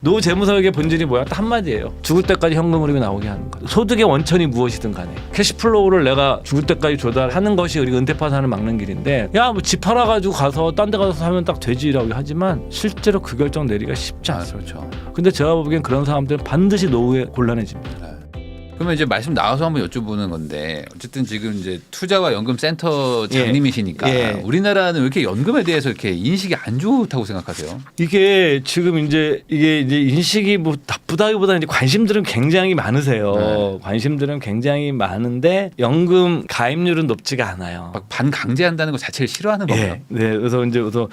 노재무설계의 본질이 뭐야? 딱 한마디예요. 죽을 때까지 현금 흐름이 나오게 하는 거. 소득의 원천이 무엇이든 간에 캐시플로우를 내가 죽을 때까지 조달하는 것이 우리가 은퇴 파산을 막는 길인데, 야 뭐 집 팔아가지고 가서 딴 데 가서 사면 딱 되지라고 하지만 실제로 그 결정 내리기가 쉽지 않습니다. 그렇죠. 근데 제가 보기엔 그런 사람들은 반드시 노후에 곤란해집니다. 그러면 이제 말씀 나와서 한번 여쭤보는 건데, 어쨌든 지금 이제 투자와 연금 센터 장님이시니까 예. 우리나라는 왜 이렇게 연금에 대해서 이렇게 인식이 안 좋다고 생각하세요? 이게 지금 이제 인식이 뭐 나쁘다기보다는 이제 관심들은 굉장히 많으세요. 네. 관심들은 굉장히 많은데 연금 가입률은 높지가 않아요. 막 반강제한다는 것 자체를 싫어하는 건가요? 네. 그래서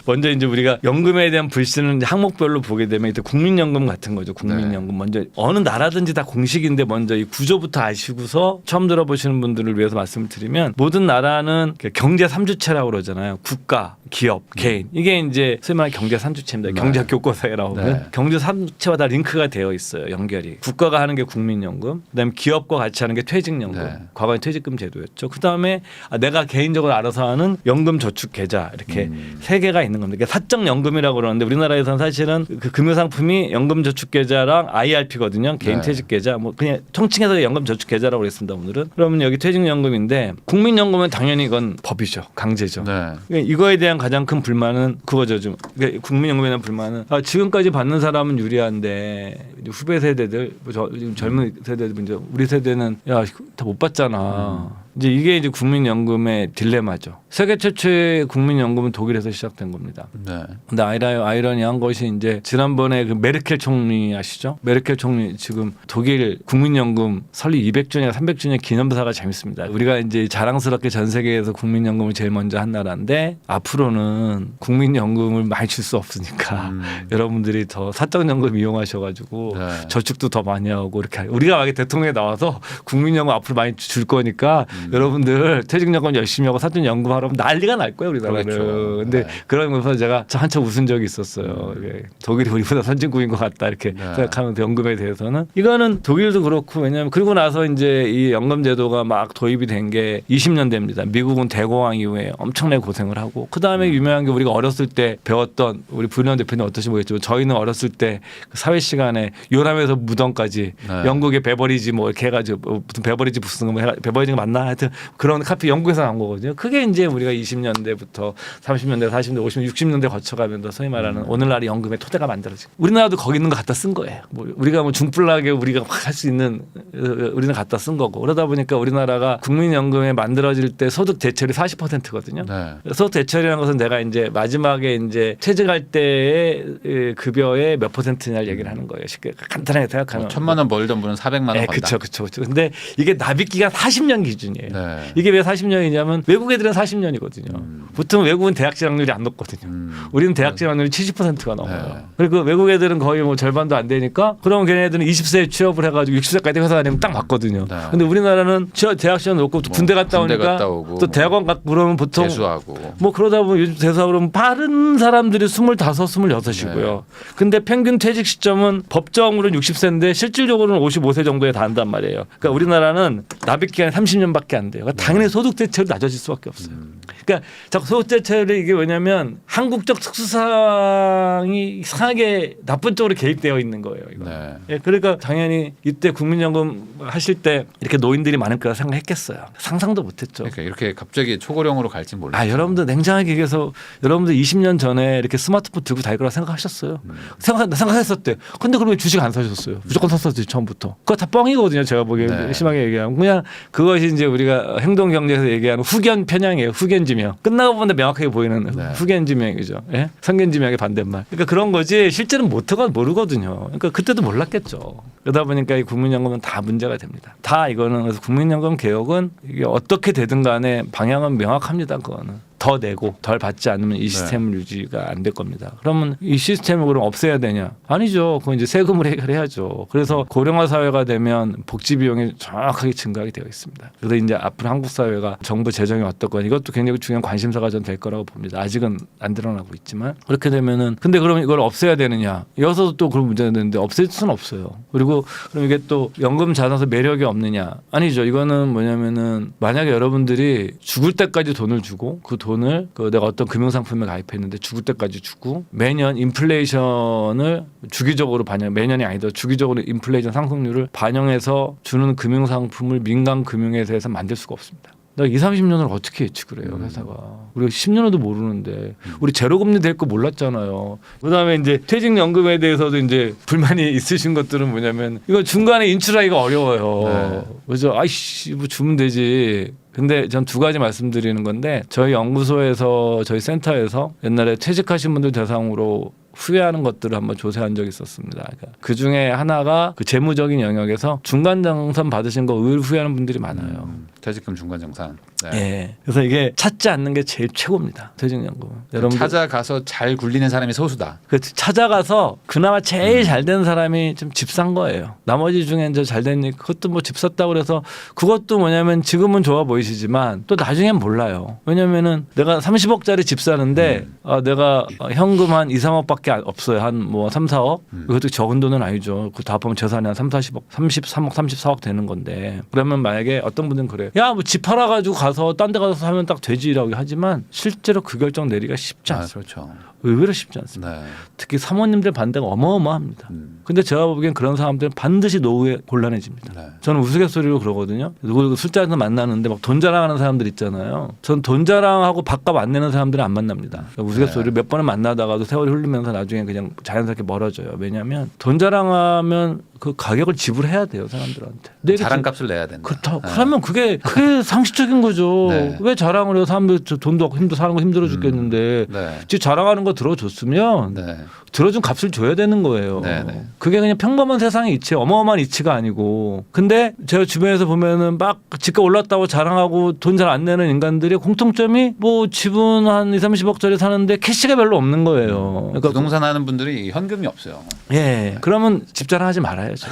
먼저 이제 우리가 연금에 대한 불신은 이제 항목별로 보게 되면 이제 국민연금 같은 거죠. 국민연금 네. 먼저 어느 나라든지 다 공식인데 먼저 이 구조부터 아시고서 처음 들어보시는 분들을 위해서 말씀을 드리면, 모든 나라는 경제 3주체라고 그러잖아요. 국가, 기업, 개인. 이게 이제 소위 말하는 경제 3주체입니다. 네. 경제학 교과서에 나오면 네. 경제 3주체와 다 링크가 되어 있어요. 연결이. 국가가 하는 게 국민연금, 그다음에 기업과 같이 하는 게 퇴직연금. 네. 과거엔 퇴직금 제도였죠. 그다음에 내가 개인적으로 알아서 하는 연금저축계좌, 이렇게 세 개가 있는 겁니다. 그러니까 사적연금이라고 그러는데 우리나라에서는 사실은 그 금융상품이 연금저축계좌랑 IRP거든요. 개인 네. 퇴직계좌. 뭐 그냥 통칭해서 연금저축계좌라고 그랬습니다. 오늘은. 그러면 여기 퇴직연금인데, 국민연금은 당연히 이건 법이죠. 강제죠. 네. 그러니까 이거에 대한 가장 큰 불만은 그거죠. 좀 그러니까 국민연금에 대한 불만은 지금까지 받는 사람은 유리한데 이제 후배 세대들, 지금 젊은 세대들, 이제 우리 세대는 야 다 못 받잖아. 이제 이게 이제 국민연금의 딜레마죠. 세계 최초의 국민연금은 독일에서 시작된 겁니다. 네. 근데 아이러니한 것이 이제 지난번에 그 메르켈 총리 아시죠? 메르켈 총리 지금 독일 국민연금 설립 200주년, 300주년 기념사가 재밌습니다. 우리가 이제 자랑스럽게 전 세계에서 국민연금을 제일 먼저 한 나라인데, 앞으로는 국민연금을 많이 줄 수 없으니까 여러분들이 더 사적연금 이용하셔가지고 네. 저축도 더 많이 하고 이렇게 우리가 만약에 대통령에 나와서 국민연금 앞으로 많이 줄 거니까 여러분들 퇴직연금 열심히 하고 사적연금 하러 난리가 날 거예요, 우리나라는. 그렇죠. 근데 네. 그러면서 제가 한참 웃은 적이 있었어요. 이게 독일이 우리보다 선진국인 것 같다 이렇게 네. 생각하면서 연금에 대해서는. 이거는 독일도 그렇고, 왜냐하면 그리고 나서 이제 이 연금 제도가 막 도입이 된 게 20년대입니다. 미국은 대공황 이후에 엄청나게 고생을 하고, 그 다음에 유명한 게 우리가 어렸을 때 배웠던, 우리 불리언 대표님 어떠신지 모르겠지만 저희는 어렸을 때 그 사회 시간에 요람에서 무덤까지 네. 영국의 베버리지 뭐 이렇게 해가지고 무슨 베버리지 무슨 뭐 베버리지가 맞나 하여튼 그런 카페 영국에서 나온 거거든요. 그게 이제 우리가 20년대부터 30년대, 40년대, 50년대, 60년대 거쳐가면서 소위 말하는 오늘날의 연금의 토대가 만들어지고, 우리나라도 거기 있는 거 갖다 쓴 거예요. 뭐 우리가 뭐 중불나게 우리가 할 수 있는 우리는 갖다 쓴 거고, 그러다 보니까 우리나라가 국민연금에 만들어질 때 소득 대체율이 40%거든요. 네. 소득 대체율이라는 것은 내가 이제 마지막에 이제 퇴직할 때의 급여의 몇 %냐를 얘기를 하는 거예요. 쉽게 간단하게 생각하면. 1,000만 원 벌던 분은 400만 원 번다. 그렇죠. 근데 이게 납입 기간 40년 기준이에요. 네. 이게 왜 40년이냐면 외국 애들은 40년이거든요. 보통 외국은 대학 진학률이 안 높거든요. 우리는 대학 진학률이 70%가 넘어요. 네. 그리고 외국 애들은 거의 뭐 절반도 안 되니까, 그러면 걔네들은 20세에 취업을 해가지고 60세까지 회사 다니면 딱 맞거든요. 네. 근데 우리나라는 대학 시험 놓고 군대 갔다 군대 오니까 갔다 오고 또 대학원 갔고 그러면 보통 재수하고. 뭐 그러다 보면 요즘 대사 그러면 빠른 사람들이 25, 26이고요. 근데 평균 퇴직 시점은 법정으로는 60세인데 실질적으로는 55세 정도에 닿는단 말이에요. 그러니까 우리나라는 납입 기간이 30년밖에 안 돼요. 그러니까 당연히 소득 대체율이 낮아질 수밖에 없어요. 그러니까 소득 대체율이 이게 왜냐하면 한국적 특수사항이 이상하게 나쁜 쪽으로 개입되어 있는 거예요. 이거. 네. 예, 그러니까 당연히 이때 국민연금 하실 때 이렇게 노인들이 많을 거라 생각했겠어요. 상상도 못했죠. 그러니까 이렇게 갑자기 초고령으로 갈지 몰랐어요. 여러분들 냉정하게 얘기해서 여러분들 20년 전에 이렇게 스마트폰 들고 다닐 거라 생각하셨어요? 생각했었대. 근데 그러면 주식 안 사셨어요? 무조건 샀었지 처음부터. 그거 다 뻥이거든요. 제가 보기에 네. 심하게 얘기하면 그냥 그것이 이제 우리가 행동 경제에서 얘기하는 후견 편향이에요. 후견 지명. 끝나고 보는데 명확하게 보이는 네. 후견 지명이죠. 예? 선견 지명의 반대말. 그러니까 그런 거지 실제는 모르거든요. 그러니까 그때도 몰랐겠죠. 그러다 보니까 이 국민연금은 다 문제가 됩니다. 다 이거는. 그래서 국민연금 개혁은 이게 어떻게 되든 간에 방향은 명확합니다. 그거는. 더 내고 덜 받지 않으면 이 시스템 유지가 안 될 겁니다. 그러면 이 시스템을 그럼 없애야 되냐? 아니죠. 그건 이제 세금을 해결해야죠. 그래서 고령화 사회가 되면 복지 비용이 정확하게 증가하게 되어 있습니다. 그래서 이제 앞으로 한국 사회가 정부 재정이 어떻건 이것도 굉장히 중요한 관심사가 전 될 거라고 봅니다. 아직은 안 드러나고 있지만 그렇게 되면은 근데 그러면 이걸 없애야 되느냐? 여기서도 또 그런 문제가 있는데 없앨 수는 없어요. 그리고 그럼 이게 또 연금 자산서 매력이 없느냐? 아니죠. 이거는 뭐냐면은 만약에 여러분들이 죽을 때까지 돈을 주고 그 돈을 내가 어떤 금융상품에 가입했는데 죽을 때까지 주고 매년 인플레이션을 주기적으로 매년이 아니더라도 주기적으로 인플레이션 상승률을 반영해서 주는 금융상품을 민간 금융회사에서 만들 수가 없습니다. 내가 20-30년을 어떻게 예측을 해요, 회사가. 우리가 10년도 모르는데 우리 제로금리 될 거 몰랐잖아요. 그다음에 이제 퇴직연금에 대해서도 이제 불만이 있으신 것들은 뭐냐면 이거 중간에 인출하기가 어려워요. 네. 그래서 아이씨 뭐 주면 되지. 근데 전 두 가지 말씀드리는 건데 저희 연구소에서 저희 센터에서 옛날에 퇴직하신 분들 대상으로 후회하는 것들을 한번 조사한 적이 있었습니다. 그러니까 그 중에 하나가 그 재무적인 영역에서 중간정산 받으신 거 의외로 후회하는 분들이 많아요. 퇴직금 중간정산. 네. 예. 그래서 이게 찾지 않는 게 제일 최고입니다. 퇴직연금. 여러분 찾아가서 잘 굴리는 사람이 소수다. 그 찾아가서 그나마 제일 잘 된 사람이 좀 집 산 거예요. 나머지 중에 이제 잘 된 그것도 뭐 집 샀다고 그래서 그것도 뭐냐면 지금은 좋아 보이시지만 또 나중엔 몰라요. 왜냐면은 내가 30억짜리 집 사는데 내가 현금 한 2-3억밖에 없어요. 한 뭐 3-4억. 그것도 적은 돈은 아니죠. 그 다 보면 재산이 한 30-40억, 33억, 34억 되는 건데. 그러면 만약에 어떤 분들은 그래요. 야, 뭐 집 팔아 가지고 가서 딴 데 가서 사면 딱 되지라고 하지만 실제로 그 결정 내리기가 쉽지 않습니다. 그렇죠. 의외로 쉽지 않습니다. 네. 특히 사모님들 반대가 어마어마합니다. 근데 제가 보기엔 그런 사람들은 반드시 노후에 곤란해집니다. 네. 저는 우스갯소리로 그러거든요. 누구 술자리에서 만나는데 막 돈 자랑하는 사람들 있잖아요. 전 돈 자랑하고 밥값 안 내는 사람들은 안 만납니다. 우스갯소리로 몇 번을 만나다가도 세월이 흐르면서 나중에 그냥 자연스럽게 멀어져요. 왜냐하면 돈 자랑하면 그 가격을 지불해야 돼요, 사람들한테. 자랑값을 내야 된다. 그렇다. 네. 그러면 그게 상식적인 거죠. 네. 왜 자랑을 해요? 사람들 돈도 없고 사는 거 힘들어 죽겠는데 네. 지 자랑하는 거 들어줬으면 네. 들어준 값을 줘야 되는 거예요. 네, 네. 그게 그냥 평범한 세상의 이치, 어마어마한 이치가 아니고. 근데 제가 주변에서 보면은 막 집값 올랐다고 자랑하고 돈 잘 안 내는 인간들이 공통점이 뭐 집은 한 2-30억짜리 사는데 캐시가 별로 없는 거예요. 그러니까 부동산 하는 분들이 현금이 없어요. 예. 그러면 집 자랑하지 말아야죠.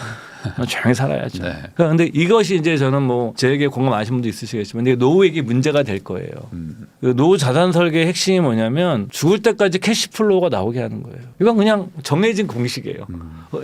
조용히 살아야죠. 네. 그런데 이것이 이제 저는 뭐 제에게 공감하시는 분도 있으시겠지만 이게 노후에게 문제가 될 거예요. 그 노후 자산 설계의 핵심이 뭐냐면 죽을 때까지 캐시플로우가 나오게 하는 거예요. 이건 그냥 정해진 공식이에요.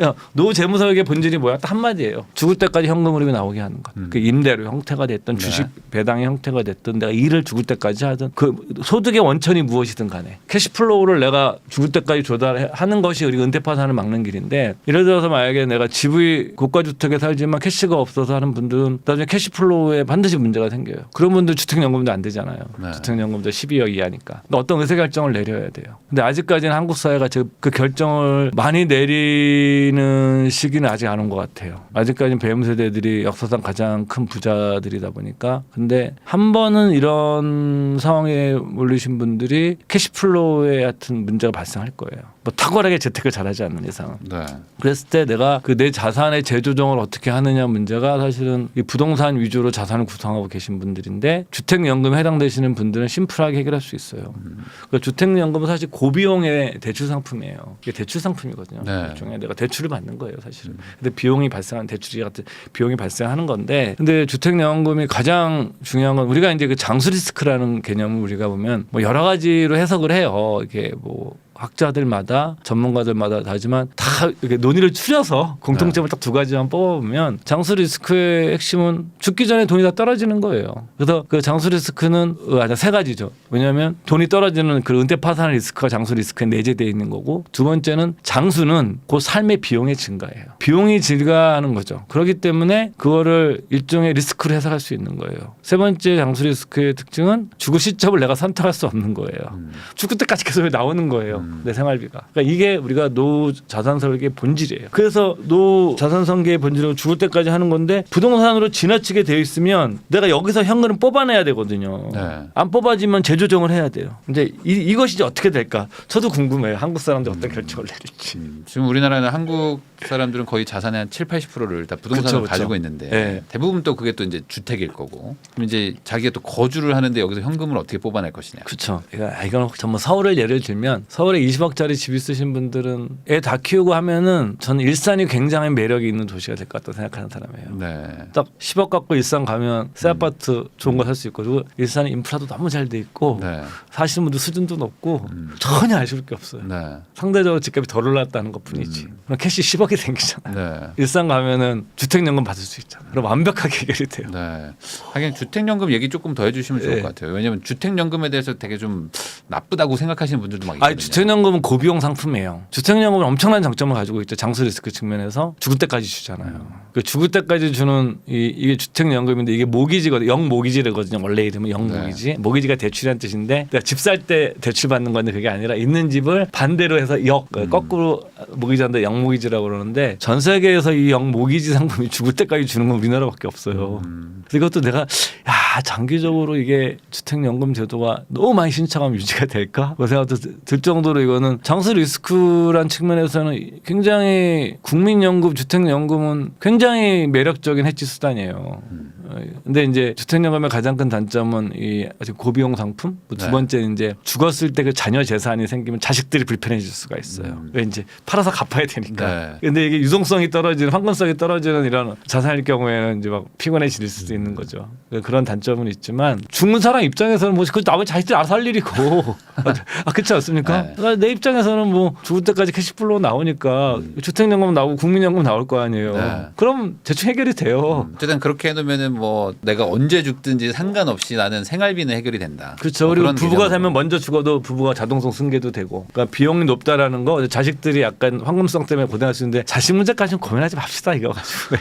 야, 노후 재무 설계 본질이 뭐야? 딱 한마디예요. 죽을 때까지 현금 흐름이 나오게 하는 것. 그 임대료 형태가 됐든 주식 배당의 형태가 됐든 내가 일을 죽을 때까지 하든 그 소득의 원천이 무엇이든 간에 캐시플로우를 내가 죽을 때까지 조달하는 것이 우리 은퇴 파산을 막는 길인데 예를 들어서 만약에 내가 집의 고가 주택에 살지만 캐시가 없어서 하는 분들은 나중에 캐시플로우에 반드시 문제가 생겨요. 그런 분들 주택연금도 안 되잖아요. 네. 주택연금도 12억 이하니까. 근데 어떤 의사결정을 내려야 돼요. 근데 아직까지는 한국 사회가 그 결정을 많이 내리는 시기는 아직 안 온 것 같아요. 아직까지는 배움 세대들이 역사상 가장 큰 부자들이다 보니까. 근데 한 번은 이런 상황에 몰리신 분들이 캐시플로우에 하여튼 문제가 발생할 거예요. 뭐 탁월하게 재테크를 잘하지 않는 이상. 네. 그랬을 때 내가 그 내 자산의 재조정을 어떻게 하느냐 문제가 사실은 이 부동산 위주로 자산을 구성하고 계신 분들인데 주택연금에 해당되시는 분들은 심플하게 해결할 수 있어요. 그러니까 주택연금은 사실 고비용의 대출 상품이에요. 이게 대출 상품이거든요. 네. 일종의 내가 대출을 받는 거예요, 사실은. 근데 비용이 발생한 대출이 같은 비용이 발생하는 건데, 근데 주택연금이 가장 중요한 건 우리가 이제 그 장수 리스크라는 개념을 우리가 보면 뭐 여러 가지로 해석을 해요. 이게 뭐 학자들마다 전문가들마다 다지만 다 이렇게 논의를 추려서 공통점을 딱 두 가지만 뽑아보면 장수 리스크의 핵심은 죽기 전에 돈이 다 떨어지는 거예요. 그래서 그 장수 리스크는 세 가지죠. 왜냐하면 돈이 떨어지는 그 은퇴 파산 리스크가 장수 리스크에 내재되어 있는 거고, 두 번째는 장수는 그 삶의 비용의 증가예요. 비용이 증가하는 거죠. 그렇기 때문에 그거를 일종의 리스크로 해석할 수 있는 거예요. 세 번째 장수 리스크의 특징은 죽을 시점을 내가 선택할 수 없는 거예요. 죽을 때까지 계속 나오는 거예요. 내 생활비가. 그러니까 이게 우리가 노후 자산 설계의 본질이에요. 그래서 노후 자산 설계의 본질은 죽을 때까지 하는 건데, 부동산으로 지나치게 되어 있으면 내가 여기서 현금을 뽑아내야 되거든요. 네. 안 뽑아지면 재조정을 해야 돼요. 이제 이것이 이제 어떻게 될까? 저도 궁금해요. 한국 사람들 어떤 결정을 내릴지. 지금 우리나라는 한국 사람들은 거의 자산의 한 7-80%를 다 부동산을 그쵸. 가지고 있는데 네. 대부분 또 그게 또 이제 주택일 거고, 그럼 이제 자기가 또 거주를 하는데 여기서 현금을 어떻게 뽑아낼 것이냐. 그렇죠. 이건 정말 서울을 예를 들면 서울에 20억짜리 집 있으신 분들은 애 다 키우고 하면은 저는 일산이 굉장히 매력이 있는 도시가 될 것 같다고 생각하는 사람이에요. 네. 딱 10억 갖고 일산 가면 새 아파트 좋은 거 살 수 있고, 그리고 일산의 인프라도 너무 잘 돼 있고 네. 사시는 분들 수준도 높고 전혀 아쉬울 게 없어요. 네. 상대적으로 집값이 덜 올랐다는 것 뿐이지. 그럼 캐시 10억 1억이 생기잖아요. 네. 일산 가면은 주택연금 받을 수 있잖아요. 그럼 완벽하게 해결이 돼요. 네. 하긴 주택연금 얘기 조금 더 해주시면 좋을 네. 것 같아요. 왜냐하면 주택연금에 대해서 되게 좀 나쁘다고 생각하시는 분들도 막 있거든요. 아니, 주택연금은 고비용 상품이에요. 주택연금은 엄청난 장점을 가지고 있죠. 장수 리스크 측면에서 죽을 때까지 주잖아요. 그 죽을 때까지 주는 이게 주택연금인데 이게 모기지거든요. 영모기지거든요. 원래 이름은 영모기지. 모기지가 대출이라는 뜻인데 집 살 때 대출 받는 건데 그게 아니라 있는 집을 반대로 해서 거꾸로 모기지한테 영모기지라고 그러는데 전 세계에서 이 영모기지 상품이 죽을 때까지 주는 건 우리나라밖에 없어요. 그래서 이것도 내가 장기적으로 이게 주택연금 제도가 너무 많이 신청하면 유지가 될까? 그 생각도 들 정도로 이거는 장수 리스크란 측면에서는 굉장히 국민연금, 주택연금은 굉장히 매력적인 해지 수단이에요. 근데 이제 주택연금의 가장 큰 단점은 이 아주 고비용 상품. 두 번째는 이제 죽었을 때 그 자녀 재산이 생기면 자식들이 불편해질 수가 있어요. 왜 이제 팔아서 갚아야 되니까. 네. 근데 이게 유동성이 떨어지는 황금성이 떨어지는 이런 자산일 경우에는 이제 막 피곤해질 수도 있는 거죠. 그런 단점은 있지만 죽는 사람 입장에서는 뭐 그 나머지 자식들이 알아서 할 일이고 그렇지 않습니까? 네. 그러니까 내 입장에서는 뭐 죽을 때까지 캐시플로우 나오니까 주택연금 나오고 국민연금 나올 거 아니에요. 네. 그럼 대충 해결이 돼요. 어쨌든 그렇게 해놓으면은 뭐 내가 언제 죽든지 상관없이 나는 생활비는 해결이 된다. 그렇죠. 뭐 그리고 그런 부부가 개념으로. 살면 먼저 죽어도 부부가 자동성 승계도 되고. 그러니까 비용이 높다라는 거 자식들이 약간 황금성 때문에 고생할 수 있는데 자식 문제까지는 고민하지 맙시다 이거 가지고.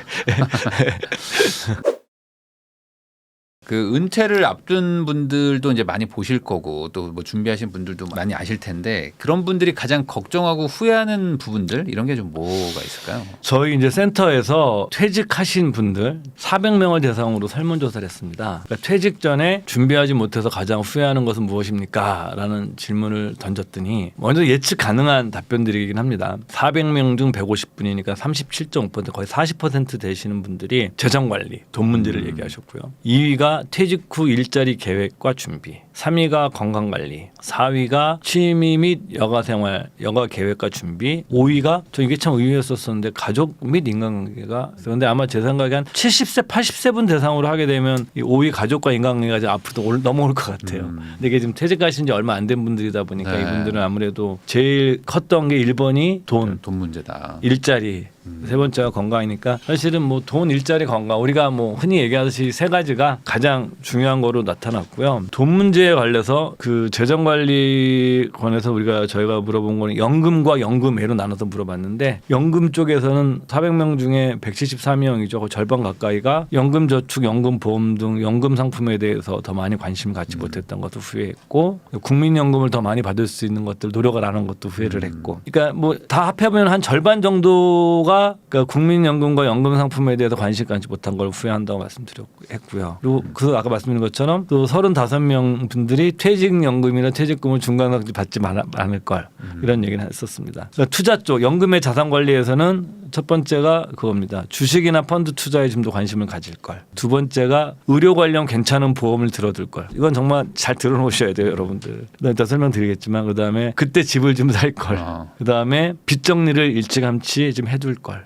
그 은퇴를 앞둔 분들도 이제 많이 보실 거고 또 뭐 준비하신 분들도 많이 아실 텐데 그런 분들이 가장 걱정하고 후회하는 부분들 이런 게 좀 뭐가 있을까요? 저희 이제 센터에서 퇴직하신 분들 400명을 대상으로 설문조사를 했습니다. 그러니까 퇴직 전에 준비하지 못해서 가장 후회하는 것은 무엇입니까? 라는 질문을 던졌더니 먼저 예측 가능한 답변들이긴 합니다. 400명 중 150분이니까 37.5% 거의 40% 되시는 분들이 재정관리, 돈 문제를 얘기하셨고요. 2위가 퇴직 후 일자리 계획과 준비, 3위가 건강관리, 4위가 취미 및 여가생활, 여가 계획과 준비, 5위가 저 이게 참 의외였었는데 가족 및 인간관계가. 그런데 아마 제 생각에 한 70세, 80세 분 대상으로 하게 되면 이 5위 가족과 인간관계가 이제 앞으로 넘어올 것 같아요. 근데 이게 지금 퇴직하신 지 얼마 안 된 분들이다 보니까 네. 이분들은 아무래도 제일 컸던 게 1번이 돈 문제다. 일자리, 세 번째가 건강이니까 사실은 뭐 돈, 일자리, 건강 우리가 뭐 흔히 얘기하듯이 세 가지가 가장 중요한 거로 나타났고요. 돈 문제에 관해서 그 재정 관리 관해서 저희가 물어본 거는 연금과 연금외로 나눠서 물어봤는데 연금 쪽에서는 400명 중에 173명이죠. 그 절반 가까이가 연금 저축, 연금 보험 등 연금 상품에 대해서 더 많이 관심을 갖지 못했던 것도 후회했고 국민연금을 더 많이 받을 수 있는 것들 노력을 안 한 것도 후회를 했고 그러니까 뭐 다 합해보면 한 절반 정도가 그러니까 국민연금과 연금 상품에 대해서 관심 갖지 못한 걸 후회한다고 말씀드렸고요. 그리고 그 아까 말씀드린 것처럼 또 35명 분들이 퇴직연금이나 퇴직금을 중간까지 받지 않을 걸 이런 얘기를 했었습니다. 그러니까 투자 쪽 연금의 자산 관리에서는 첫 번째가 그겁니다. 주식이나 펀드 투자에 좀 더 관심을 가질 걸. 두 번째가 의료 관련 괜찮은 보험을 들어둘 걸. 이건 정말 잘 들어놓으셔야 돼요, 여러분들. 일단 설명드리겠지만 그다음에 그때 집을 좀 살 걸. 그다음에 빚 정리를 일찌감치 좀 해둘 걸.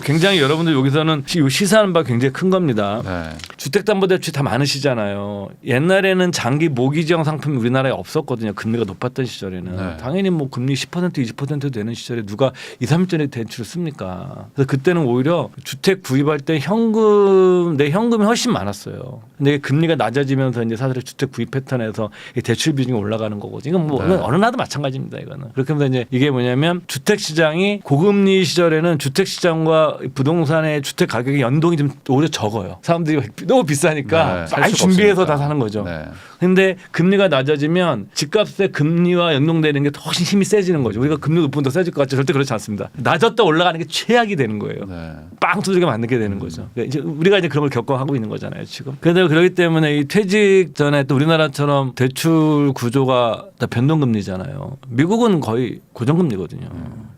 굉장히 여러분들 여기서는 시사하는 바 굉장히 큰 겁니다. 네. 주택담보대출 다 많으시잖아요. 옛날에는 장기 모기지형 상품이 우리나라에 없었거든요. 금리가 높았던 시절에는. 네. 당연히 뭐 금리 10% 20% 되는 시절에 누가 2, 3년짜리 대출을 씁니까? 그래서 그때는 오히려 주택 구입할 때 내 현금이 훨씬 많았어요. 근데 금리가 낮아지면서 이제 사실 주택 구입 패턴에서 대출 비중이 올라가는 거거든요. 이건 뭐 네. 어느 나라도 마찬가지입니다. 이거는. 그렇게 하면서 이제 이게 뭐냐면 주택 시장이 고금리 시절에는 주택 시장과 부동산의 주택 가격의 연동이 좀 오히려 적어요. 사람들이 너무 비싸니까 살 많이 수가 준비해서 없으니까. 다 사는 거죠. 네. 근데 금리가 낮아지면 집값의 금리와 연동되는 게 훨씬 힘이 세지는 거죠. 우리가 금리 높으면 더 세질 것 같죠. 절대 그렇지 않습니다. 낮았다 올라가는 게 최악이 되는 거예요. 네. 빵 두들겨 맞는 게 되는 거죠. 이제 우리가 이제 그런 걸 겪어하고 있는 거잖아요, 지금. 그런데 그렇기 때문에 이 퇴직 전에 또 우리나라처럼 대출 구조가 다 변동금리잖아요. 미국은 거의 고정금리거든요.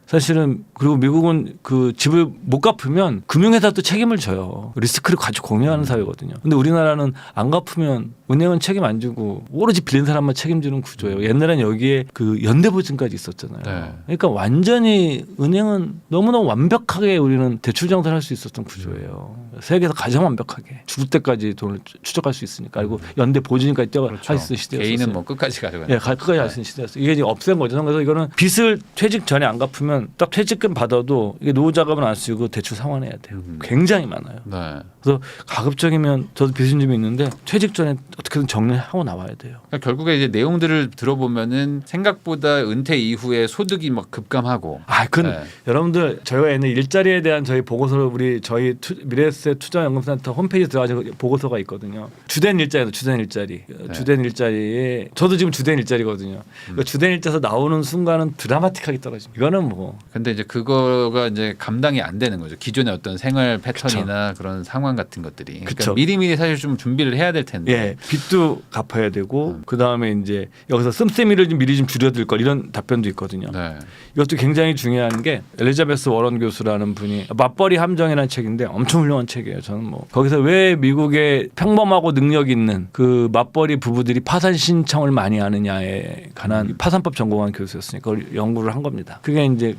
사실은 그리고 미국은 그 집을 못 갚으면 금융회사도 책임을 져요. 리스크를 같이 공유하는 사회거든요. 근데 우리나라는 안 갚으면 은행은 책임 안 지고 오로지 빌린 사람만 책임지는 구조예요. 옛날엔 여기에 그 연대보증까지 있었잖아요. 네. 그러니까 완전히 은행은 너무너무 완벽하게 우리는 대출 장사를 할 수 있었던 구조예요. 세계에서 가장 완벽하게 죽을 때까지 돈을 추적할 수 있으니까 그리고 연대 보증까지 뛰어갈 그렇죠. 수 있는 시대였어요. 개인은 뭐 끝까지 가져가는. 예, 끝까지 할 수 있는 시대였어요. 이게 이제 없앤 거죠. 그래서 이거는 빚을 퇴직 전에 안 갚으면 딱 퇴직금 받아도 이게 노후 자금은 안 쓰고 대출 상환해야 돼요. 굉장히 많아요. 네. 그래서 가급적이면 저도 빚은 좀 있는데 퇴직 전에 어떻게든 정리하고 나와야 돼요. 그러니까 결국에 이제 내용들을 들어보면은 생각보다 은퇴 이후에 소득이 막 급감하고. 그건 네. 여러분들 저희가 있는 일자리에 대한 저희 보고서를 저희 미래에셋 투자연금센터 홈페이지에 들어가서 보고서가 있거든요. 주된 일자리도 주된 일자리. 주된 일자리에 저도 지금 주된 일자리거든요. 그러니까 주된 일자리에서 나오는 순간은 드라마틱하게 떨어집니다. 이거는 뭐 근데 이제 그거가 이제 감당이 안 되는 거죠. 기존의 어떤 생활 패턴이나 그런 상황 같은 것들이. 그러니까 그쵸. 미리미리 사실 좀 준비를 해야 될 텐데. 예, 빚도 갚아야 되고 그 다음에 이제 여기서 씀씀이를 좀 미리 좀 줄여들 걸 이런 답변도 있거든요. 네. 이것도 굉장히 중요한 게 엘리자베스 워런 교수라는 분이 맞벌이 함정이라는 책인데 엄청 훌륭한 책이에요. 저는 뭐 거기서 왜 미국의 평범하고 능력 있는 그 맞벌이 부부들이 파산 신청을 많이 하느냐에 관한 파산법 전공한 교수였으니까 그걸 연구를 한 겁니다. 그게 이제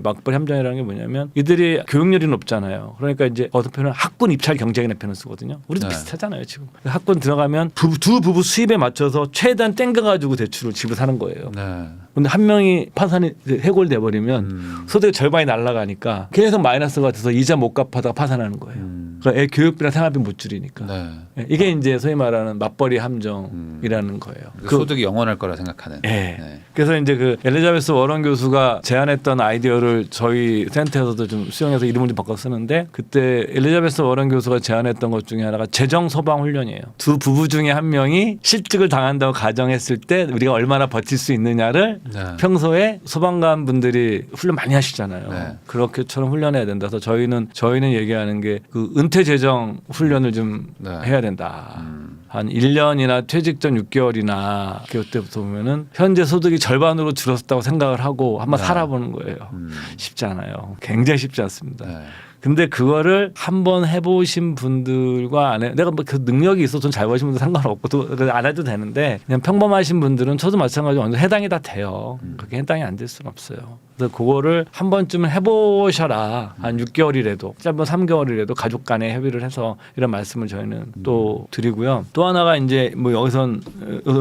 맞벌이 함정이라는 게 뭐냐면 이들이 교육열이 높잖아요. 그러니까 이제 어떤 표현은 학군 입찰 경쟁이라는 표현을 쓰거든요. 우리도 네. 비슷하잖아요 지금. 학군 들어가면 두 부부 수입에 맞춰서 최대한 땡겨가지고 대출을 집을 사는 거예요. 네. 근데 한 명이 파산이 해골돼 버리면 소득의 절반이 날아가니까 계속 마이너스가 돼서 이자 못 갚아다가 파산하는 거예요. 그러니까 애 교육비나 생활비 못 줄이니까. 네. 이게 이제 소위 말하는 맞벌이 함정이라는 거예요. 그 소득이 영원할 거라 생각하는. 예. 네. 그래서 이제 그 엘리자베스 워런 교수가 제안했던 아이디어를 저희 센터에서도 좀 수용해서 이름을 좀 바꿔 쓰는데 그때 엘리자베스 워런 교수가 제안했던 것 중에 하나가 재정 소방 훈련이에요. 두 부부 중에 한 명이 실직을 당한다고 가정했을 때 우리가 얼마나 버틸 수 있느냐를 네. 평소에 소방관 분들이 훈련 많이 하시잖아요. 네. 그렇게처럼 훈련해야 된다. 그래서 저희는 얘기하는 게 그 은퇴 재정 훈련을 좀 네. 해야 된다. 한 1년이나 퇴직 전 6개월이나 그때부터 보면은 현재 소득이 절반으로 줄었다고 생각을 하고 한번 네. 살아보는 거예요. 쉽지 않아요. 굉장히 쉽지 않습니다. 네. 근데 그거를 한번 해보신 분들과 안 해, 내가 뭐 그 능력이 있어서 잘 버신 분들 상관없고 또 안 해도 되는데 그냥 평범하신 분들은 저도 마찬가지로 완전 해당이 다 돼요. 그게 해당이 안 될 수는 없어요. 그래서 그거를 한 번쯤은 해보셔라. 한 6개월이라도 짧은 3개월이라도 가족 간에 협의를 해서 이런 말씀을 저희는 또 드리고요. 또 하나가 이제 뭐 여기선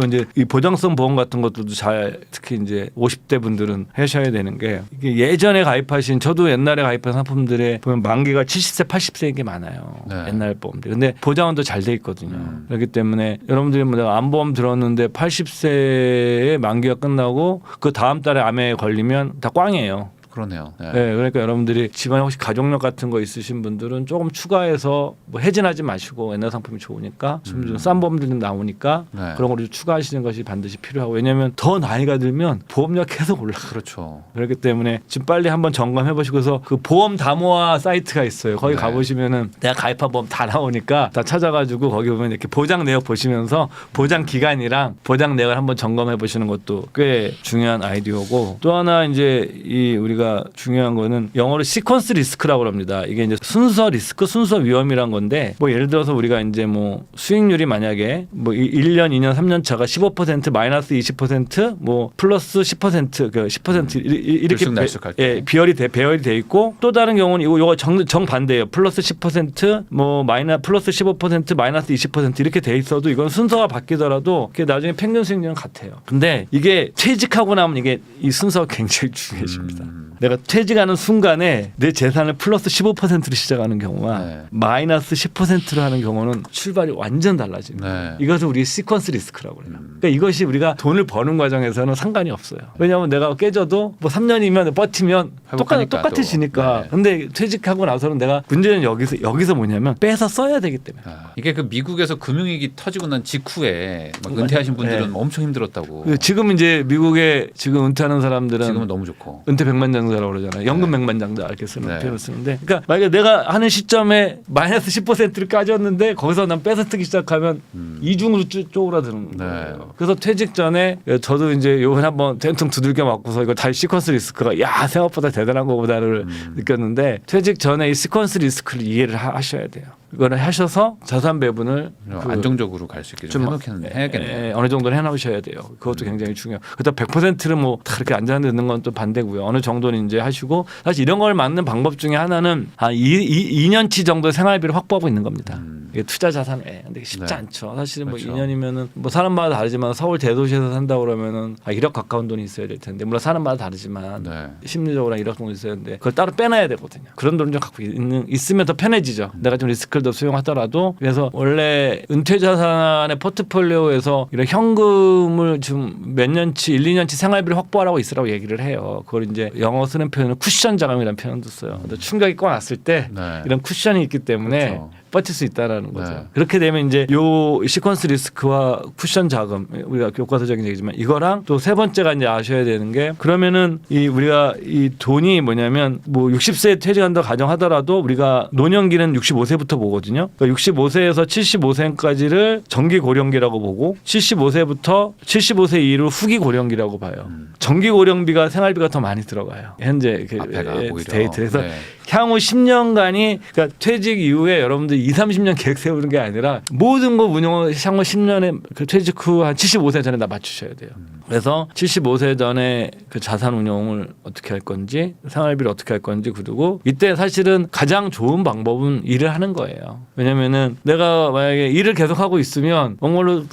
이제 이 보장성 보험 같은 것들도 잘 특히 이제 50대 분들은 하셔야 되는 게 이게 예전에 가입하신 저도 옛날에 가입한 상품들에 보면 만기가 70세, 80세인 게 많아요. 네. 옛날 보험들. 근데 보장은 더 잘 돼 있거든요. 그렇기 때문에 여러분들이 뭐 내가 암보험 들었는데 80세에 만기가 끝나고 그 다음 달에 암에 걸리면 다 꽝이에요. 그러네요. 네. 네, 그러니까 여러분들이 집안에 혹시 가족력 같은 거 있으신 분들은 조금 추가해서 뭐 해진하지 마시고 옛날 상품이 좋으니까 좀 싼 보험들 좀 나오니까 네. 그런 거를 추가하시는 것이 반드시 필요하고 왜냐하면 더 나이가 들면 보험료가 계속 올라가요. 그렇죠. 그렇기 때문에 지금 빨리 한번 점검해 보시고서 그 보험 담화 사이트가 있어요. 거기 네. 가보시면은 내가 가입한 보험 다 나오니까 다 찾아가지고 거기 보면 이렇게 보장 내역 보시면서 보장 기간이랑 보장 내역을 한번 점검해 보시는 것도 꽤 중요한 아이디어고 또 하나 이제 이 우리가 중요한 거는 영어로 시퀀스 리스크라고 합니다. 이게 이제 순서 리스크, 순서 위험이란 건데 뭐 예를 들어서 우리가 이제 뭐 수익률이 만약에 뭐 1년, 2년, 3년 차가 15% 마이너스 20% 뭐 플러스 10% 그 10% 이렇게 들쑥날쑥할 때. 예, 배열이 돼 있고 또 다른 경우는 이거 정반대예요. 플러스 10% 뭐 플러스 15% 마이너스 20% 이렇게 돼 있어도 이건 순서가 바뀌더라도 그게 나중에 평균 수익률은 같아요. 근데 이게 퇴직하고 나면 이게 이 순서가 굉장히 중요해집니다. 내가 퇴직하는 순간에 내 재산을 플러스 15%로 시작하는 경우와 네. 마이너스 10%로 하는 경우는 출발이 완전 달라집니다. 네. 이것을 우리 시퀀스 리스크라고 해요. 그러니까 이것이 우리가 돈을 버는 과정에서는 상관이 없어요. 왜냐하면 내가 깨져도 뭐 3년이면 버티면 회복하니까 똑같아지니까. 네. 근데 퇴직하고 나서는 내가 문제는 여기서 뭐냐면 빼서 써야 되기 때문에. 이게 그 미국에서 금융위기 터지고 난 직후에 막 은퇴하신 분들은 네. 엄청 힘들었다고. 지금 이제 미국에 지금 은퇴하는 사람들은 지금은 너무 좋고. 은퇴 백만장자라고 그러잖아요. 연금 네. 백만장자 이렇게 쓰는 네. 표현을 쓰는데, 그러니까 만약에 내가 하는 시점에 마이너스 10%를 까졌는데 거기서 난 뺏어 쓰기 시작하면 이중으로 쪼그라드는 거예요. 그래서 퇴직 전에 저도 이제 요번 한번 된통 두들겨 맞고서 이거 다시 시퀀스 리스크가 야 생각보다 대단한 거보다를 느꼈는데 퇴직 전에 이 시퀀스 리스크를 이해를 하셔야 돼요. 이거를 하셔서 자산 배분을 안정적으로 갈 수 있게 좀 해놓긴 해야겠네요. 어느 정도는 해놓으셔야 돼요. 그것도 굉장히 중요해요. 그렇다 100%를 뭐 다 그렇게 안전하게 넣는 건 또 반대고요. 어느 정도는 이제 하시고 사실 이런 걸 막는 방법 중에 하나는 한 2년치 정도 생활비를 확보하고 있는 겁니다. 이게 투자 자산에 근데 쉽지 않죠. 사실은 그렇죠. 뭐 2년이면은 뭐 사람마다 다르지만 서울 대도시에서 산다 그러면은 1억 가까운 돈이 있어야 될 텐데 물론 사람마다 다르지만 심리적으로 1억 정도 있어야 되는데 그걸 따로 빼놔야 되거든요. 그런 돈을 좀 갖고 있으면 더 편해지죠. 내가 좀 리스크를 더 수용하더라도 그래서 원래 은퇴 자산의 포트폴리오에서 이런 현금을 좀 몇 년치 1, 2년치 생활비를 확보하라고 있으라고 얘기를 해요. 그걸 이제 영어 쓰는 표현을 쿠션 자금이라는 표현도 써요. 충격이 꼭 왔을 때 이런 쿠션이 있기 때문에 그렇죠. 버틸 수 있다라는 거죠. 그렇게 되면 이제 요 시퀀스 리스크와 쿠션 자금 우리가 교과서적인 얘기지만 이거랑 또 세 번째가 이제 아셔야 되는 게 그러면은 이 우리가 이 돈이 뭐냐면 뭐 60세에 퇴직한다 가정하더라도 우리가 노년기는 65세부터 보거든요. 그러니까 65세에서 75세까지를 정기 고령기라고 보고 75세부터 75세 이후 후기 고령기라고 봐요. 정기 고령비가 생활비가 더 많이 들어가요. 현재 그 데이트에서 향후 10년간이 그러니까 퇴직 이후에 여러분들 2, 30년 계획 세우는 게 아니라 모든 거 운영을 향후 10년에 그 퇴직 후 한 75세 전에 다 맞추셔야 돼요. 그래서 75세 전에 그 자산 운용을 어떻게 할 건지 생활비를 어떻게 할 건지 그리고 이때 사실은 가장 좋은 방법은 일을 하는 거예요. 왜냐면은 내가 만약에 일을 계속하고 있으면 뭔걸로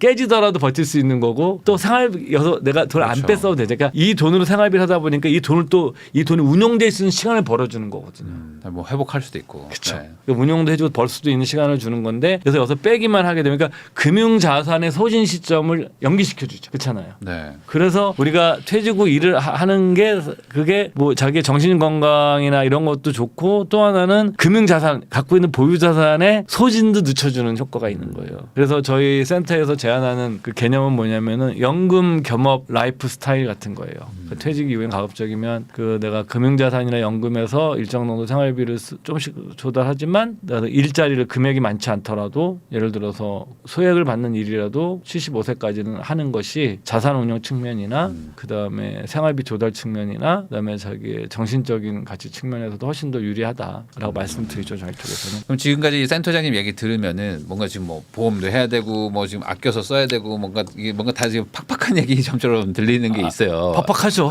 깨지더라도 버틸 수 있는 거고 또 생활비여서 내가 돈을 안 뺐어도 되죠. 그러니까 이 돈으로 생활비를 하다 보니까 이 돈을 또 이 돈이 운용될 수 있는 시간을 벌어주는 거거든요. 뭐 회복할 수도 있고. 그렇죠. 운용도 해주고 벌 수도 있는 시간을 주는 건데 그래서 여기서 빼기만 하게 되면 그러니까 금융자산의 소진 시점을 연기시켜주죠. 그렇잖아요. 그래서 우리가 퇴직 후 일을 하는 게 그게 뭐 자기의 정신 건강이나 이런 것도 좋고 또 하나는 금융자산 갖고 있는 보유자산의 소진도 늦춰주는 효과가 있는 거예요. 그래서 저희 센터에서 제안하는 그 개념은 뭐냐면은 연금 겸업 라이프 스타일 같은 거예요. 그 퇴직 이후엔 가급적이면 그 내가 금융자산이나 연금에서 일정 정도 생활비를 조금씩 조달하지만 내가 일자리를 금액이 많지 않더라도 예를 들어서 소액을 받는 일이라도 75세까지는 하는 것이 자산 운용 측면이나 그다음에 생활비 조달 측면이나 그다음에 자기의 정신적인 가치 측면에서도 훨씬 더 유리하다라고 말씀드리죠. 저희 쪽에서는. 그럼 지금까지 센터장님 얘기 들으면은 뭔가 지금 뭐 보험도 해야 되고 뭐 지금 아껴서 써야 되고 뭔가 이게 뭔가 다 지금 팍팍한 얘기처럼 들리는 게 있어요. 팍팍하죠.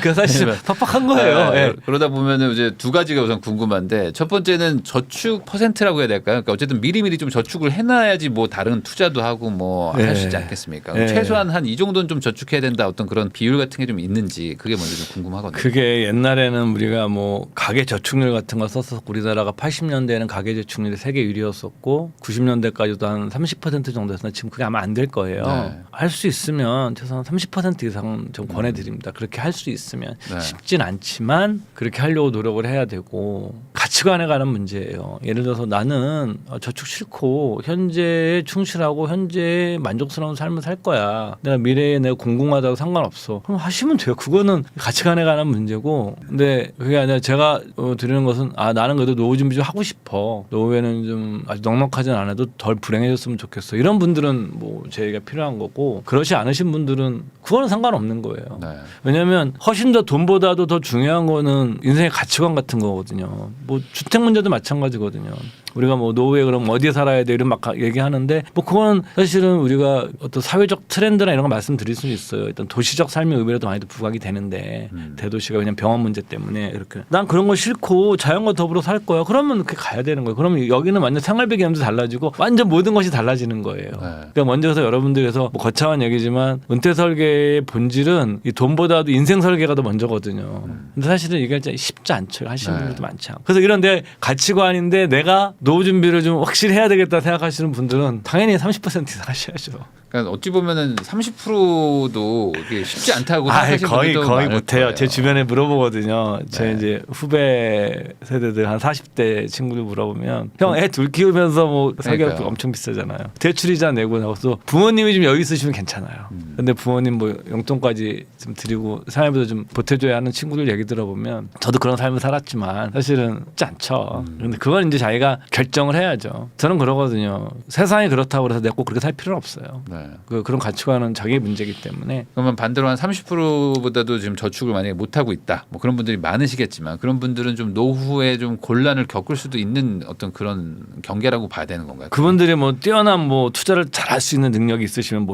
그 사실 팍팍한 거예요. 그러다 보면은 이제 두 가지가 우선 궁금한데 첫 번째는 저축 퍼센트라고 해야 될까요? 그러니까 어쨌든 미리미리 좀 저축을 해놔야지 뭐 다른 투자도 하고 뭐 할 수 있지 않겠습니까? 최소한 한 이 정도는 좀 저축해야 된다 어떤 그런 비율 같은 게 좀 있는지 그게 먼저 좀 궁금하거든요. 그게 옛날에는 우리가 뭐 가계 저축률 같은 거 썼어. 우리나라가 80년대에는 가계 저축률이 세계 1위였었고 90년대까지도 한 30% 정도였는데 지금 그게 아마 안 될 거예요. 할 수 있으면 최소한 30% 이상 좀 권해드립니다. 그렇게 할 수 있으면 쉽진 않지만 그렇게 하려고 노력을 해야 되고 가치관에 관한 문제예요. 예를 들어서 나는 저축 싫고 현재에 충실하고 현재에 만족스러운 삶을 살 거야. 내가 미래에 내가 공공하다고 상관없어. 그럼 하시면 돼요. 그거는 가치관에 관한 문제고. 근데 그게 아니라 제가 드리는 것은 나는 그래도 노후 준비 좀 하고 싶어. 노후에는 좀 아주 넉넉하진 않아도 덜 불행해졌으면 좋겠어. 이런 분들은 뭐 제 얘기가 필요한 거고 그렇지 않으신 분들은 그거는 상관없는 거예요. 왜냐하면 훨씬 더 돈보다도 더 중요한 거는 인생의 가치관 같은 거거든요. 뭐 주택 문제도 마찬가지거든요. 우리가 뭐 노후에 그럼 어디에 살아야 돼 이런 막 얘기하는데 뭐 그건 사실은 우리가 어떤 사회적 트렌드나 이런 거 말씀드릴 수 있어요. 일단 도시적 삶의 의미라도 많이 부각이 되는데 대도시가 왜냐면 병원 문제 때문에 이렇게 난 그런 거 싫고 자연과 더불어 살 거야. 그러면 그렇게 가야 되는 거예요. 그러면 여기는 완전 생활비 개념도 달라지고 완전 모든 것이 달라지는 거예요. 그러니까 먼저서 여러분들께서 뭐 거창한 얘기지만 은퇴 설계의 본질은 이 돈보다도 인생 설계가 더 먼저거든요. 근데 사실은 이게 쉽지 않죠. 하시는 분들도 많지 않고. 그래서 이런 내 가치관인데 내가 노후 준비를 좀 확실히 해야 되겠다 생각하시는 분들은 당연히 30% 이상 하셔야죠. 그러니까 어찌 보면은 30%도 이게 쉽지 않다고 생각하시는 분들도 거의 많을 못해요. 거예요. 제 주변에 물어보거든요. 제 이제 후배 세대들 한 40대 친구들 물어보면 형 애 둘 키우면서 뭐 설계가 엄청 비싸잖아요. 대출이자 내고 나서 부모님이 좀 여유 있으시면 괜찮아요. 근데 부모님 뭐 용돈까지 좀 드리고 생활비도 좀 보태줘야 하는 친구들 얘기 들어보면 저도 그런 삶을 살았지만 사실은 쉽지 않죠. 근데 그건 이제 자기가 결정을 해야죠. 저는 그러거든요. 세상이 그렇다고 해서 내가 꼭 그렇게 살 필요는 없어요. 네. 그런 가치관은 자기 문제이기 때문에. 그러면 반대로 한 30%보다도 지금 저축을 만약에 못 하고 있다. 뭐 그런 분들이 많으시겠지만 그런 분들은 좀 노후에 좀 곤란을 겪을 수도 있는 어떤 그런 경계라고 봐야 되는 건가요? 그분들이 뭐 뛰어난 뭐 투자를 잘할 수 있는 능력이 있으시면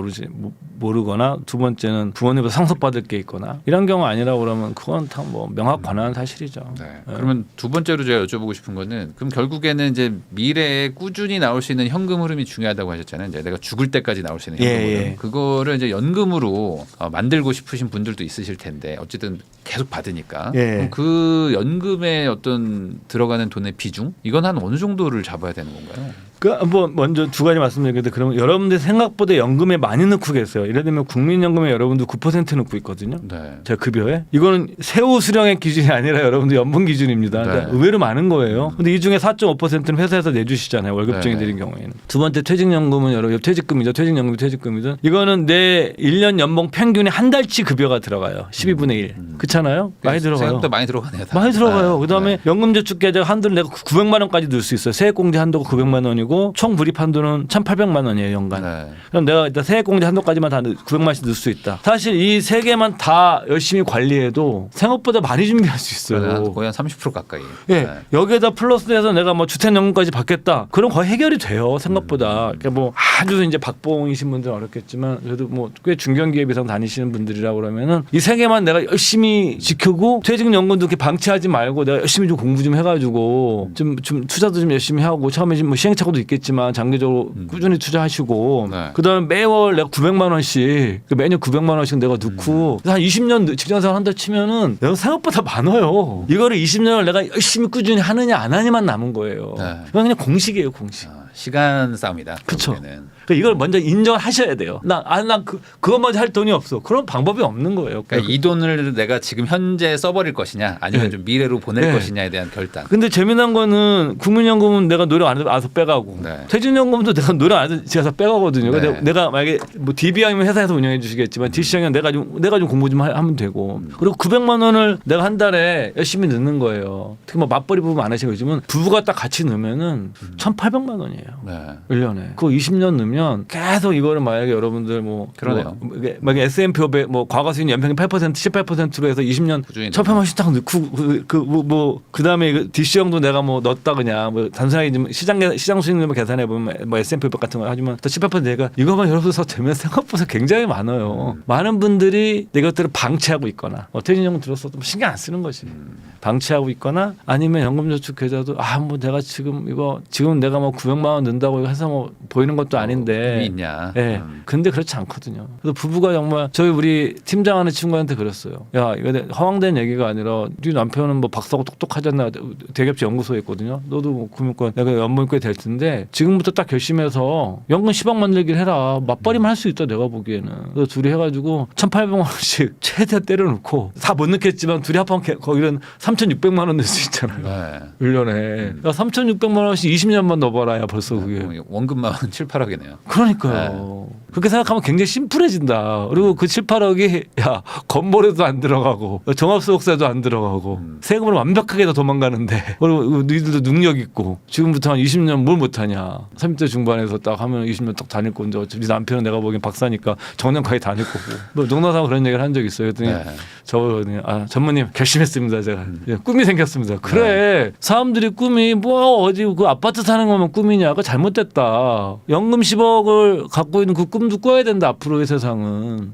모르거나 두 번째는 부모님부터 상속받을 게 있거나 이런 경우 아니라고 그러면 그건 다 뭐 명확 관한 사실이죠. 네. 그러면 두 번째로 제가 여쭤보고 싶은 거는 그럼 결국에는 이제 미래에 꾸준히 나올 수 있는 현금 흐름이 중요하다고 하셨잖아요. 이제 내가 죽을 때까지 나올 수 있는 현금 흐름. 예. 그거를 이제 연금으로 만들고 싶으신 분들도 있으실 텐데 어쨌든 계속 받으니까 예. 그럼 그 연금에 어떤 들어가는 돈의 비중 이건 한 어느 정도를 잡아야 되는 건가요? 뭐 먼저 두 가지 말씀드리는데 그러면 여러분들 생각보다 연금에 많이 넣고 계세요. 예를 들면 국민연금에 여러분들 9% 넣고 있거든요. 네. 제 급여에 이거는 세후 수령의 기준이 아니라 여러분들 연봉 기준입니다. 그러니까 네. 의외로 많은 거예요. 근데 이 중에 4.5%는 회사에서 내주시잖아요. 월급쟁이 네. 들인 경우에는. 두 번째 퇴직연금은 여러분 퇴직금이죠. 퇴직연금이 퇴직금이든 이거는 내 1년 연봉 평균에 한 달치 급여가 들어가요. 12분의 1. 그렇잖아요. 많이 들어가요. 생각보다 많이 들어가네요. 다. 많이 들어가요. 그다음에 네. 연금저축계좌 한도를 내가 900만 원까지 넣을 수 있어요. 세액공제 한도가 900만 원이고 총 불입 한도는 1,800만 원이에요 연간. 네. 그럼 내가 일단 세액공제 한도까지만 다 900만 원씩 넣을 수 있다. 사실 이 세 개만 다 열심히 관리해도 생각보다 많이 준비할 수 있어요. 거의 한 30% 가까이. 예, 네. 여기에다 플러스해서 내가 뭐 주택연금까지 받겠다. 그럼 거의 해결이 돼요 생각보다. 그러니까 뭐 아주 이제 박봉이신 분들은 어렵겠지만 그래도 뭐 꽤 중견기업 이상 다니시는 분들이라 그러면은 이 세 개만 내가 열심히 지키고 퇴직연금도 이렇게 방치하지 말고 내가 열심히 좀 공부 좀 해가지고 좀 투자도 좀 열심히 하고 처음에 뭐 시행착오도 있겠지만 장기적으로 꾸준히 투자하시고 네. 그다음에 매월 내가 900만 원씩 매년 900만 원씩 내가 넣고 한 20년 직장생활 한다 치면은 내가 생각보다 많아요. 이거를 20년을 내가 열심히 꾸준히 하느냐 안 하느냐만 남은 거예요. 네. 이건 그냥 공식이에요, 공식. 시간 싸움이다. 그쵸. 결국에는. 그러니까 이걸 먼저 인정하셔야 돼요. 그것마저 할 돈이 없어. 그런 방법이 없는 거예요. 그러니까 이 돈을 내가 지금 현재 써버릴 것이냐 아니면 네. 좀 미래로 보낼 네. 것이냐에 대한 결단. 근데 재미난 거는 국민연금은 내가 노력 안 해도 알아서 빼가고 네. 퇴직연금도 내가 노력 안 해도 제가 빼가거든요. 네. 근데 내가 만약에 뭐 DB형이면 회사에서 운영해 주시겠지만 DC형이면 내가 좀 공부 좀 하면 되고 그리고 900만 원을 내가 한 달에 열심히 넣는 거예요. 특히 뭐 맞벌이 부부 많으시고 요즘은 부부가 딱 같이 넣으면은 1,800만 원이에요. 네. 1년에. 그거 20년 넣으면 계속 이거를 만약에 여러분들 뭐 그러네요. 만약에 S&P 500 뭐 과거 수익 연평균 8% 18%로 해서 20년 꾸준히 1,800만씩 딱 넣고 그다음에 DC형도 내가 뭐 넣었다 그냥 뭐 단순하게 좀 시장 수익률만 계산해 보면 뭐 S&P 500 같은 거 하지만 또 18% 내가 이거만 여러분들 되면 생각보다 굉장히 많아요. 많은 분들이 이것들을 방치하고 있거나 퇴직연금 들었어도 뭐 신경 안 쓰는 거지. 방치하고 있거나 아니면 연금저축 계좌도 뭐 내가 지금 내가 뭐 900만 원 넣는다고 해서 뭐 보이는 것도 아닌데 힘이 있냐. 예. 근데 그렇지 않거든요. 그래서 부부가 정말 저희 우리 팀장하는 친구한테 그랬어요. 야, 이거 허황된 얘기가 아니라 네 남편은 뭐 박사고 똑똑하잖아. 대기업체 연구소에 있거든요. 너도 뭐 금융권 내가 연봉이 꽤 될 텐데 지금부터 딱 결심해서 연금 10억 만들기를 해라. 맞벌이만 할 수 있다 내가 보기에는. 그래서 둘이 해가지고 1,800만 원씩 최대한 때려놓고 다 못 넣겠지만 둘이 합하면 거기는 3,600만 원 낼 수 있잖아요. 네. 1년에. 야, 3,600만 원씩 20년만 넣어봐라. 야 벌써 그게. 원금만 7, 8억이네요. 그러니까요. 그렇게 생각하면 굉장히 심플해진다. 그리고 그 7, 8억이 건물에도 안 들어가고 종합소득세도 안 들어가고 세금을 완벽하게 다 도망가는데 그리고 너희들도 능력 있고 지금부터 한 20년 뭘 못하냐. 30대 중반에서 딱 하면 20년 딱 다닐 건데 어차피 남편은 내가 보기엔 박사니까 정년까지 다닐 거고 뭐 농담삼아 그런 얘기를 한 적이 있어요. 그랬더니 네. 저거든요. 전무님 결심했습니다. 제가 꿈이 생겼습니다. 그래 사람들이 꿈이 뭐 어디 그 아파트 사는 거면 꿈이냐. 그거 잘못됐다. 연금 10억을 갖고 있는 그 꿈도 꿔야 된다. 앞으로의 세상은.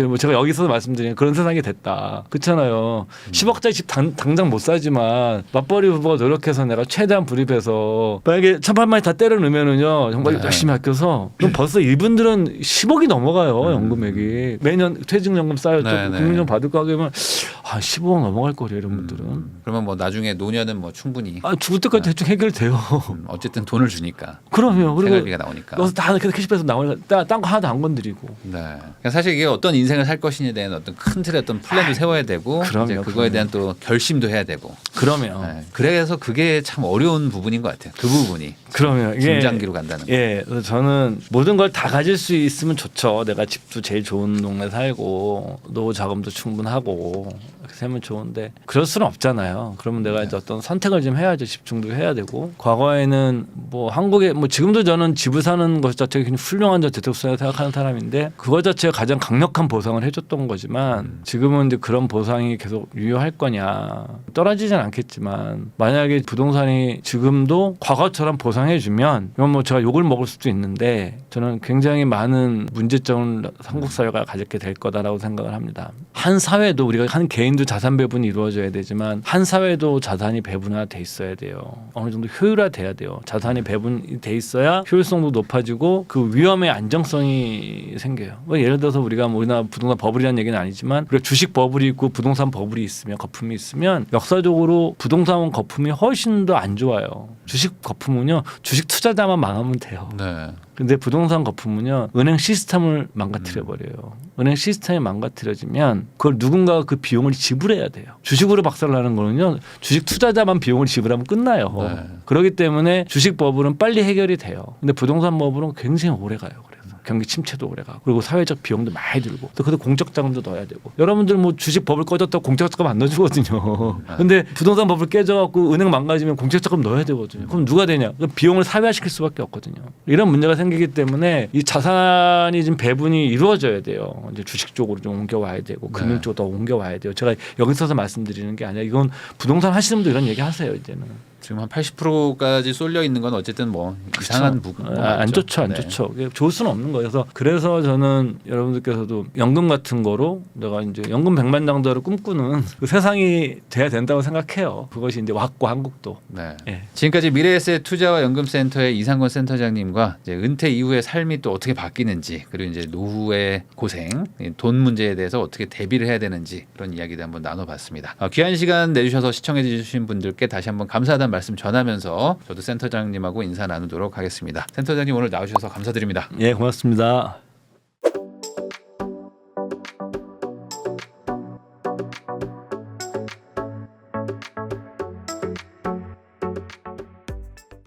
뭐 제가 여기서 말씀드리는 그런 세상이 됐다. 그렇잖아요. 10억짜리 집 당장 못 사지만 맞벌이 부부가 노력해서 내가 최대한 불입해서 만약에 1,800만이 다 때려 넣으면은요 정말 네. 열심히 아껴서 그럼 벌써 이분들은 10억이 넘어가요. 연금액이 매년 퇴직연금 쌓였죠. 네, 네. 국민연금 받을 거 하면 15억 넘어갈 거예요. 이런 분들은. 그러면 뭐 나중에 노년은 뭐 충분히 죽을 때까지 대충 해결돼요. 어쨌든 돈을 주니까. 그럼요. 그리고 생활비가 나오니까. 여기서 다 계속 캐시백에서 나오니까 딴 거 하나도 안 건드리고. 네. 그러니까 사실 이게 어떤 인생을 살 것이냐에 대한 어떤 큰 틀의 어떤 플랜도 세워야 되고 그럼요, 이제 그거에 그럼요. 대한 또 결심도 해야 되고. 그러면 네. 그래서 그게 참 어려운 부분인 것 같아요. 그 부분이 그러면 이게 중장기로 간다는 거. 예, 그래서 저는 모든 걸 다 가질 수 있으면 좋죠. 내가 집도 제일 좋은 동네 살고 노후 자금도 충분하고 이렇게 세면 좋은데 그럴 수는 없잖아요. 그러면 내가 이제 어떤 선택을 좀 해야죠. 집중도 해야 되고 과거에는 뭐 한국에 뭐 지금도 저는 집을 사는 것 자체가 굉장히 훌륭한 재테크수단이라고 생각하는 사람인데 그것 자체가 가장 강력한 보상을 해줬던 거지만 지금은 이제 그런 보상이 계속 유효할 거냐 떨어지진 않겠지만 만약에 부동산이 지금도 과거처럼 보상해주면 이건 뭐 제가 욕을 먹을 수도 있는데 저는 굉장히 많은 문제점을 한국 사회가 가졌게 될 거다라고 생각을 합니다. 한 사회도 우리가 한 개인도 자산 배분이 이루어져야 되지만 한 사회도 자산이 배분화돼 있어야 돼요. 어느 정도 효율화돼야 돼요. 자산이 배분이 돼 있어야 효율성도 높아지고 그 위험의 안정성이 생겨요. 뭐 예를 들어서 우리가 뭐 우리나라 부동산 버블이라는 얘기는 아니지만 우리가 주식 버블이 있고 부동산 버블이 있으면 거품이 있으면 역사적으로 부동산 거품이 훨씬 더 안 좋아요. 주식 거품은요 주식 투자자만 망하면 돼요. 네. 근데 부동산 거품은요 은행 시스템을 망가뜨려 버려요. 은행 시스템이 망가뜨려지면 그걸 누군가가 그 비용을 지불해야 돼요. 주식으로 박살나는 거는요 주식 투자자만 비용을 지불하면 끝나요. 네. 그렇기 때문에 주식 버블은 빨리 해결이 돼요. 근데 부동산 버블은 굉장히 오래 가요. 그래서 경기 침체도 오래 가고 그리고 사회적 비용도 많이 들고 또 그래도 공적 자금도 넣어야 되고 여러분들 뭐 주식 버블 꺼졌다고 공적 자금 안 넣어주거든요. 근데 부동산 버블 깨져갖고 은행 망가지면 공적 자금 넣어야 되거든요. 그럼 누가 되냐? 그럼 비용을 사회화시킬 수밖에 없거든요. 이런 문제가 생기기 때문에 이 자산이 지금 배분이 이루어져야 돼요. 이제 주식 쪽으로 좀 옮겨와야 되고 금융 쪽으로 더 옮겨와야 돼요. 제가 여기 서서 말씀드리는 게 아니라 이건 부동산 하시는 분도 이런 얘기 하세요 이제는. 지금 한 80%까지 쏠려 있는 건 어쨌든 뭐 이상한 부분 안 좋죠, 안 좋죠. 좋을 수는 없는 거예요. 그래서 저는 여러분들께서도 연금 같은 거로 내가 이제 연금 백만장자를 꿈꾸는 그 세상이 돼야 된다고 생각해요. 그것이 이제 왔고 한국도. 네. 예. 지금까지 미래에셋 투자와 연금센터의 이상권 센터장님과 이제 은퇴 이후의 삶이 또 어떻게 바뀌는지 그리고 이제 노후의 고생, 돈 문제에 대해서 어떻게 대비를 해야 되는지 그런 이야기도 한번 나눠봤습니다. 귀한 시간 내주셔서 시청해주신 분들께 다시 한번 감사하다는 말씀 전하면서 저도 센터장님하고 인사 나누도록 하겠습니다. 센터장님 오늘 나오셔서 감사드립니다. 예, 고맙습니다.